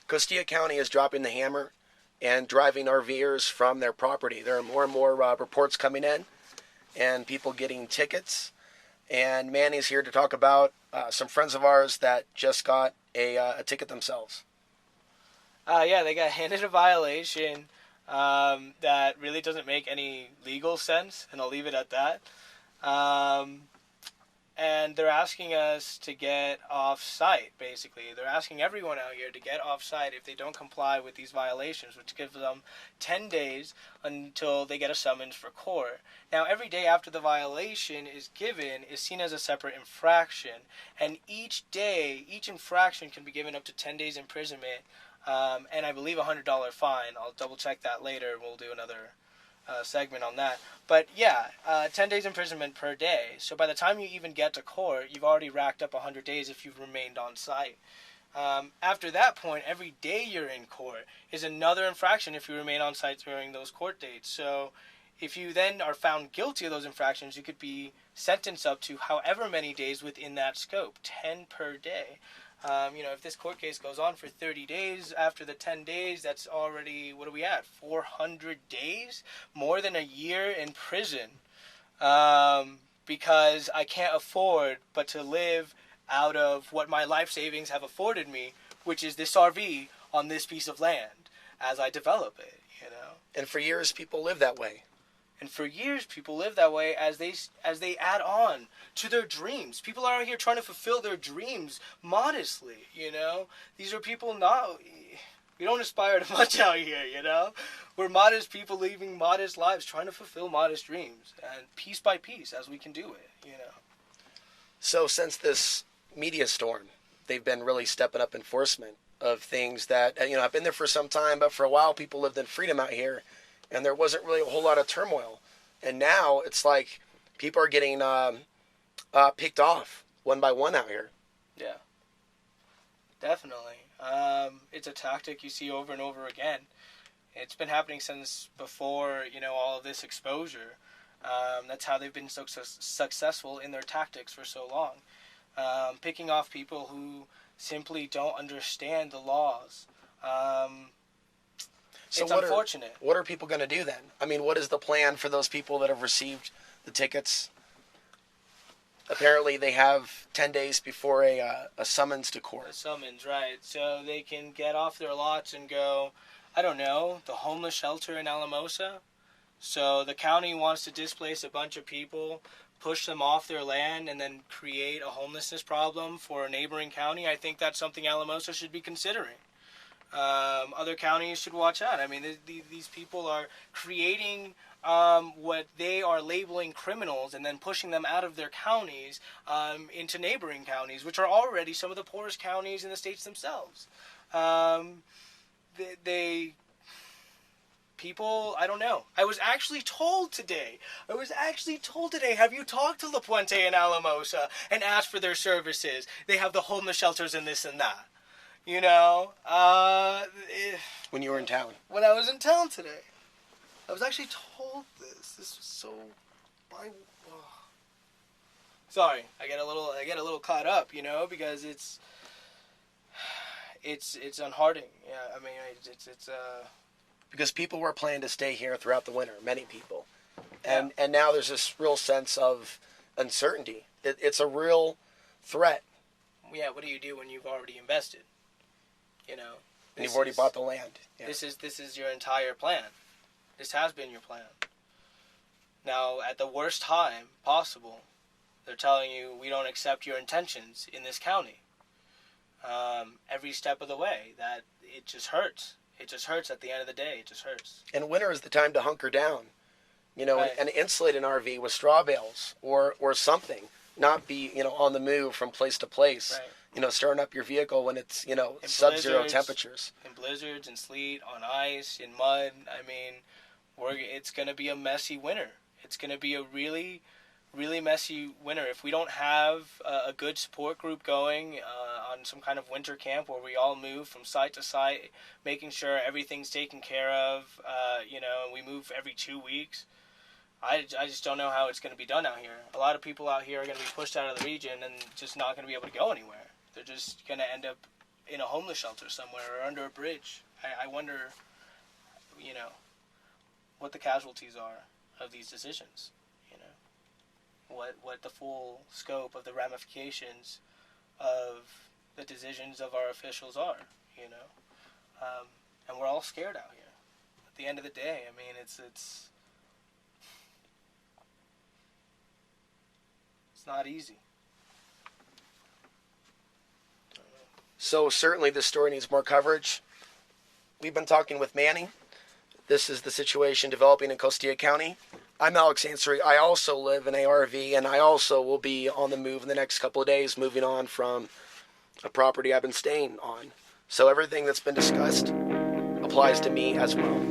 Costilla County is dropping the hammer and driving RVers from their property. There are more and more reports coming in and people getting tickets. And Manny's here to talk about some friends of ours that just got a ticket themselves. Yeah, they got handed a violation that really doesn't make any legal sense, and I'll leave it at that. And they're asking us to get off-site, basically. They're asking everyone out here to get off-site if they don't comply with these violations, which gives them 10 days until they get a summons for court. Now, every day after the violation is given is seen as a separate infraction, and each day, each infraction can be given up to 10 days imprisonment, and I believe a $100 fine. I'll double-check that later. We'll do another segment on that. But yeah, 10 days imprisonment per day. So by the time you even get to court, you've already racked up 100 days if you've remained on site. After that point, every day you're in court is another infraction if you remain on site during those court dates. So if you then are found guilty of those infractions, you could be sentenced up to however many days within that scope, 10 per day. If this court case goes on for 30 days, after the 10 days, that's already, what are we at, 400 days? More than a year in prison. Because I can't afford but to live out of what my life savings have afforded me, which is this RV on this piece of land as I develop it, And for years, people live that way. And for years, people live that way as they add on to their dreams. People are out here trying to fulfill their dreams modestly, These are people we don't aspire to much out here, We're modest people living modest lives, trying to fulfill modest dreams. And piece by piece, as we can do it, So since this media storm, they've been really stepping up enforcement of things that, I've been there for some time, but for a while, people lived in freedom out here. And there wasn't really a whole lot of turmoil. And now it's like people are getting picked off one by one out here. Yeah, definitely. It's a tactic you see over and over again. It's been happening since before, all of this exposure. That's how they've been so successful in their tactics for so long. Picking off people who simply don't understand the laws. So it's unfortunate. What are people going to do then? I mean, what is the plan for those people that have received the tickets? Apparently, they have 10 days before a summons to court. A summons, right. So they can get off their lots and go, I don't know, the homeless shelter in Alamosa. So the county wants to displace a bunch of people, push them off their land, and then create a homelessness problem for a neighboring county. I think that's something Alamosa should be considering. Other counties should watch out. I mean, these people are creating what they are labeling criminals and then pushing them out of their counties into neighboring counties, which are already some of the poorest counties in the states themselves. People, I don't know. I was actually told today, have you talked to La Puente and Alamosa and asked for their services? They have the homeless shelters and this and that. When you were in town. When I was in town today. I was actually told this. This was so... Sorry, I get a little caught up, because it's unheartening. Yeah, I mean, it's Because people were planning to stay here throughout the winter, many people. And now there's this real sense of uncertainty. It's a real threat. Yeah, what do you do when you've already invested? And you've already bought the land. Yeah. This is your entire plan. This has been your plan. Now, at the worst time possible, they're telling you, we don't accept your intentions in this county. Every step of the way, that it just hurts. It just hurts at the end of the day. It just hurts. And winter is the time to hunker down. Right. And insulate an RV with straw bales or something. Not be, on the move from place to place. Right. Starting up your vehicle when it's, sub-zero temperatures. In blizzards, in sleet, on ice, in mud. I mean, it's going to be a messy winter. It's going to be a really, really messy winter. If we don't have a good support group going on some kind of winter camp where we all move from site to site, making sure everything's taken care of, and we move every 2 weeks, I just don't know how it's going to be done out here. A lot of people out here are going to be pushed out of the region and just not going to be able to go anywhere. They're just going to end up in a homeless shelter somewhere or under a bridge. I wonder, you know, what the casualties are of these decisions. You know, what the full scope of the ramifications of the decisions of our officials are. You know, and we're all scared out here. At the end of the day, I mean, it's not easy. So certainly this story needs more coverage. We've been talking with Manny. This is the situation developing in Costilla County. I'm Alex Ansary. I also live in a RV, and I also will be on the move in the next couple of days, moving on from a property I've been staying on. So everything that's been discussed applies to me as well.